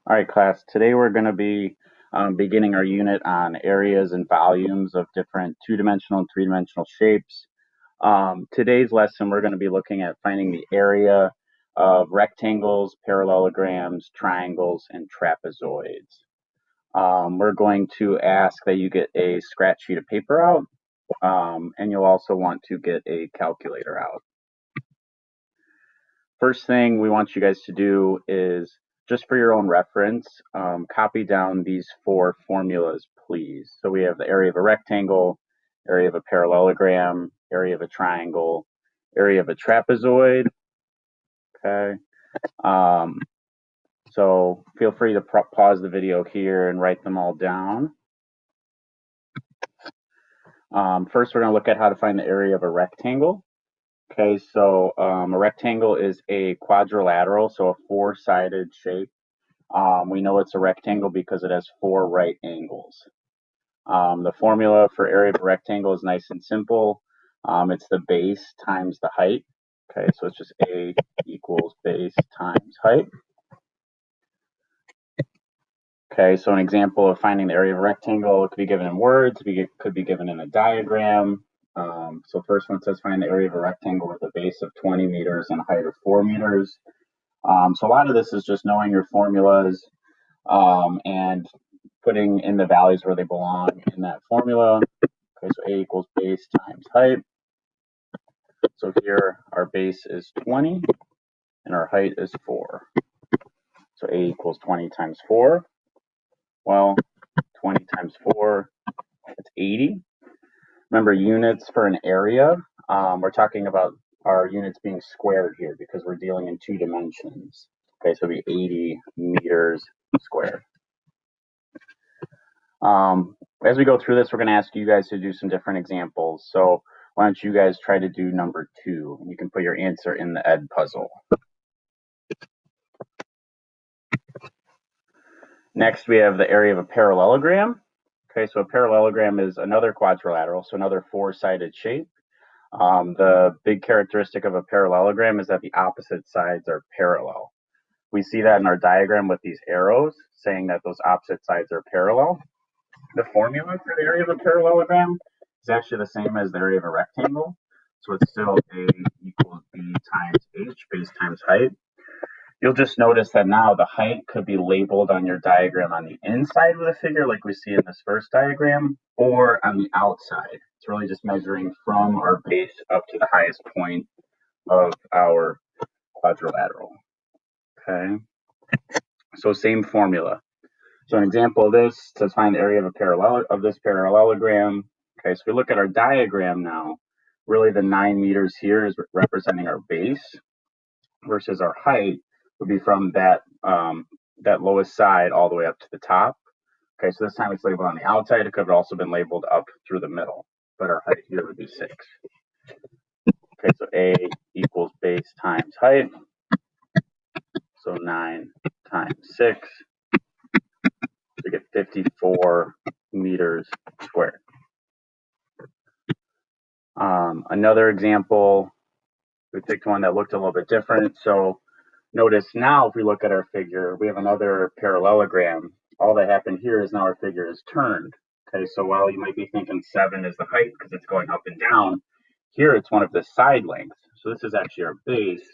All right, class. Today we're going to be beginning our unit on areas and volumes of different two-dimensional and three-dimensional shapes. Today's lesson, we're going to be looking at finding the area of rectangles, parallelograms, triangles, and trapezoids. We're going to ask that you get a scratch sheet of paper out, and you'll also want to get a calculator out. First thing we want you guys to do is, just for your own reference, copy down these four formulas, please. So we have the area of a rectangle, area of a parallelogram, area of a triangle, area of a trapezoid. Okay. So feel free to pause the video here and write them all down. First, we're going to look at how to find the area of a rectangle. Okay, so a rectangle is a quadrilateral, so a four-sided shape. We know it's a rectangle because it has four right angles. The formula for area of a rectangle is nice and simple. It's the base times the height. Okay, so it's just A equals base times height. Okay, so an example of finding the area of a rectangle, it could be given in words, it could be given in a diagram. So first one says find the area of a rectangle with a base of 20 meters and a height of 4 meters. So a lot of this is just knowing your formulas and putting in the values where they belong in that formula. Okay, so A equals base times height. So here our base is 20 and our height is 4. So A equals 20 times 4. Well, 20 times 4, that's 80. Remember, units for an area, we're talking about our units being squared here because we're dealing in two dimensions. Okay, so it'll be 80 meters squared. As we go through this, we're going to ask you guys to do some different examples. So why don't you guys try to do number 2? You can put your answer in the Ed puzzle. Next, we have the area of a parallelogram. Okay, so a parallelogram is another quadrilateral, so another four-sided shape. The big characteristic of a parallelogram is that the opposite sides are parallel. We see that in our diagram with these arrows saying that those opposite sides are parallel. The formula for the area of a parallelogram is actually the same as the area of a rectangle. So it's still A equals B times H, base times height. You'll just notice that now the height could be labeled on your diagram on the inside of the figure, like we see in this first diagram, or on the outside. It's really just measuring from our base up to the highest point of our quadrilateral. Okay. So same formula. So an example of this, to find the area of this parallelogram. Okay, so if we look at our diagram now, really the 9 meters here is representing our base versus our height would be from that lowest side all the way up to the top. Okay, so this time it's labeled on the outside. It could have also been labeled up through the middle, but our height here would be 6. Okay, so A equals base times height. So 9 times 6. We get 54 meters squared. Another example, we picked one that looked a little bit different. So notice now if we look at our figure, we have another parallelogram. All that happened here is now our figure is turned. Okay, so while you might be thinking 7 is the height because it's going up and down, here it's one of the side lengths. So this is actually our base,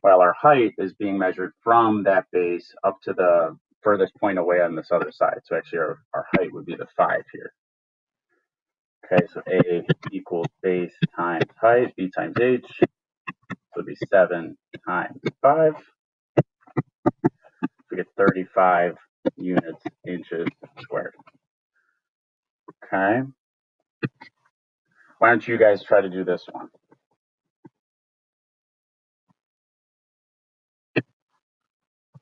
while our height is being measured from that base up to the furthest point away on this other side. So actually our height would be the 5 here. Okay, so A equals base times height, B times H. So it'd be 7 times 5. We get 35 units inches squared. Okay. Why don't you guys try to do this one?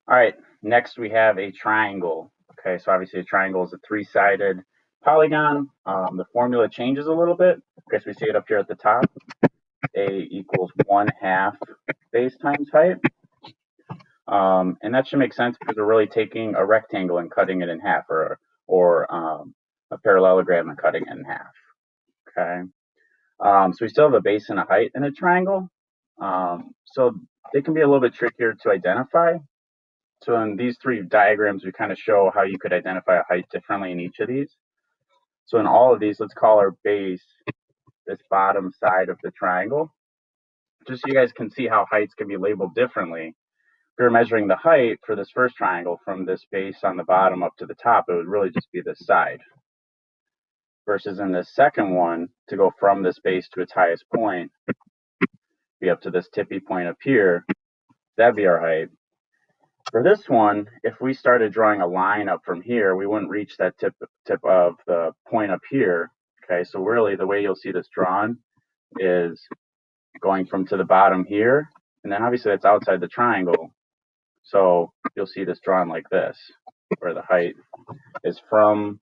All right, next we have a triangle. Okay, so obviously a triangle is a three-sided polygon. The formula changes a little bit. Okay, so we see it up here at the top. A equals 1/2 base times height. And that should make sense because we're really taking a rectangle and cutting it in half, or a parallelogram and cutting it in half. Okay. So we still have a base and a height in a triangle. So they can be a little bit trickier to identify. So in these three diagrams, we kind of show how you could identify a height differently in each of these. So in all of these, let's call our base this bottom side of the triangle, just so you guys can see how heights can be labeled differently. If we were measuring the height for this first triangle from this base on the bottom up to the top, it would really just be this side. Versus in the second one, to go from this base to its highest point, be up to this tippy point up here, that'd be our height. For this one, if we started drawing a line up from here, we wouldn't reach that tip of the point up here. Okay, so really the way you'll see this drawn is going from to the bottom here, and then obviously that's outside the triangle. So you'll see this drawn like this, where the height is from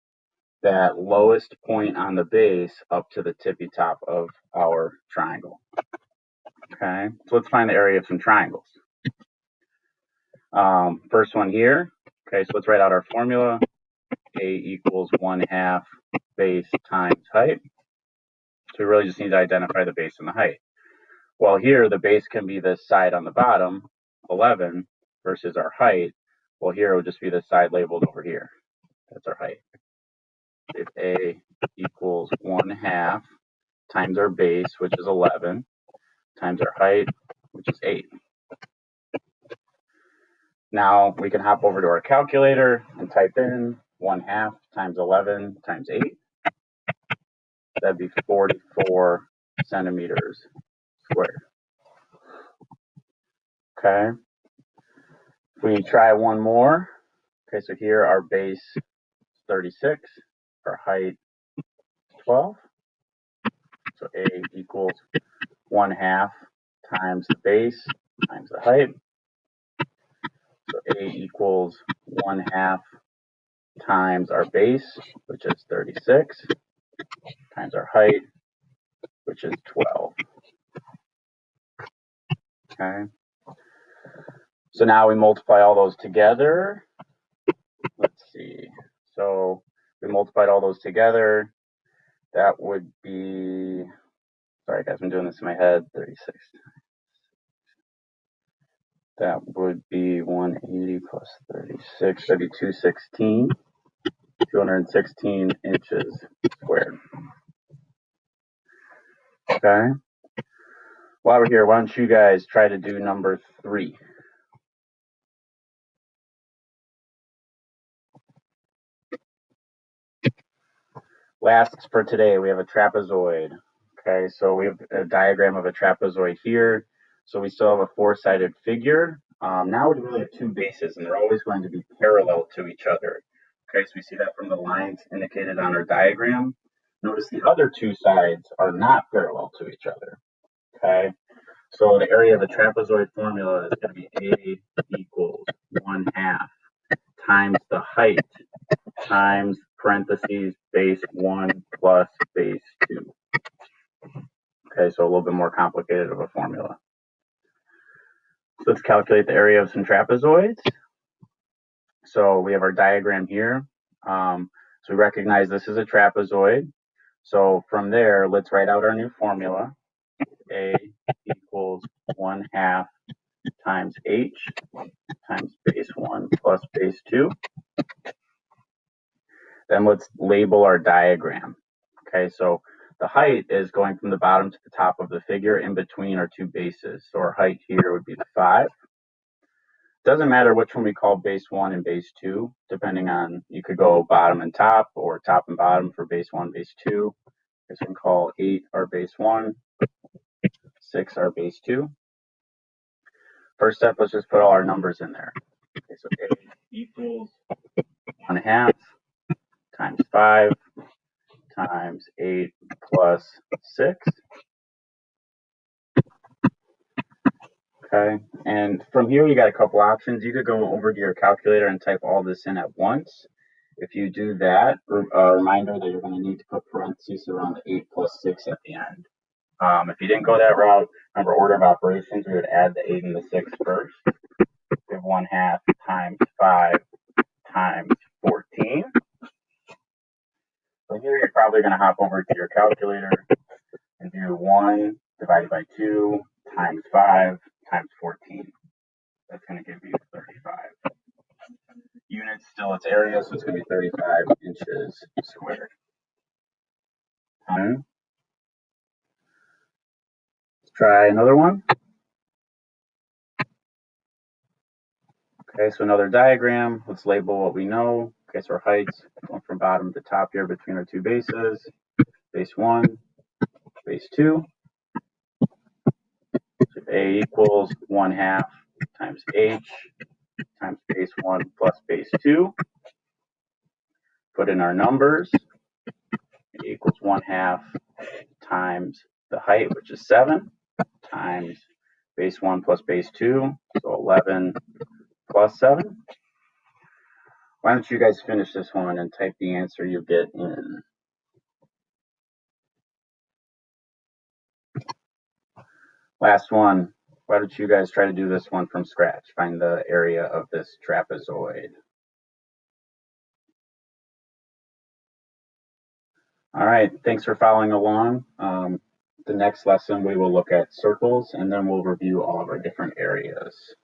that lowest point on the base up to the tippy top of our triangle. Okay, so let's find the area of some triangles. First one here. Okay, so let's write out our formula. A equals 1/2 base times height. So we really just need to identify the base and the height. Well, here the base can be this side on the bottom, 11, versus our height. Well, here it would just be this side labeled over here. That's our height. If A equals 1/2 times our base, which is 11, times our height, which is 8. Now we can hop over to our calculator and type in 1/2 times 11 times 8. That'd be 44 centimeters squared. Okay. If we try one more, okay, so here our base is 36, our height is 12. So A equals 1/2 times the base times the height. So A equals 1/2 times our base, which is 36, times our height, which is 12. Okay. So now we multiply all those together. Let's see. So we multiplied all those together. That would be, sorry guys, I'm doing this in my head, 36. That would be 180 plus 36, that'd be 216. 216 inches squared. Okay. While we're here, why don't you guys try to do number 3? Last for today, we have a trapezoid. Okay, so we have a diagram of a trapezoid here. So we still have a 4-sided figure. Now we really have 2 bases, and they're always going to be parallel to each other. Okay, so we see that from the lines indicated on our diagram. Notice the other 2 sides are not parallel to each other. Okay, so the area of the trapezoid formula is going to be A equals 1/2 times the height times parentheses base 1 plus base 2. Okay, so a little bit more complicated of a formula. So let's calculate the area of some trapezoids. So we have our diagram here. So we recognize this is a trapezoid. So from there, let's write out our new formula. A equals 1/2 times h times base 1 plus base 2. Then let's label our diagram. Okay, so the height is going from the bottom to the top of the figure in between our 2 bases. So our height here would be the 5. Doesn't matter which one we call base 1 and base 2, depending on, you could go bottom and top or top and bottom for base 1, base 2. This can call 8 our base 1, 6 our base 2. First step, let's just put all our numbers in there. Okay, so A equals 1/2 times 5 times 8 plus 6. Okay, and from here you got a couple options. You could go over to your calculator and type all this in at once. If you do that, a reminder that you're going to need to put parentheses around the 8 plus 6 at the end. If you didn't go that route, remember order of operations, we would add the 8 and the 6 first. We have 1/2 times 5 times 14. So here you're probably going to hop over to your calculator and do 1 divided by 2 times 5 times 14. That's going to give you 35. It's still its area, so it's going to be 35 inches squared. Let's try another one. Okay, so another diagram. Let's label what we know. Okay, so our heights going from bottom to top here between our two bases. Base 1, base 2. So A equals 1/2 times H times base 1 plus base 2. Put in our numbers. A equals 1/2 times the height, which is 7, times base 1 plus base 2, so 11 plus 7. Why don't you guys finish this one and type the answer you get in. Last one. Why don't you guys try to do this one from scratch? Find the area of this trapezoid. All right, thanks for following along. The next lesson we will look at circles, and then we'll review all of our different areas.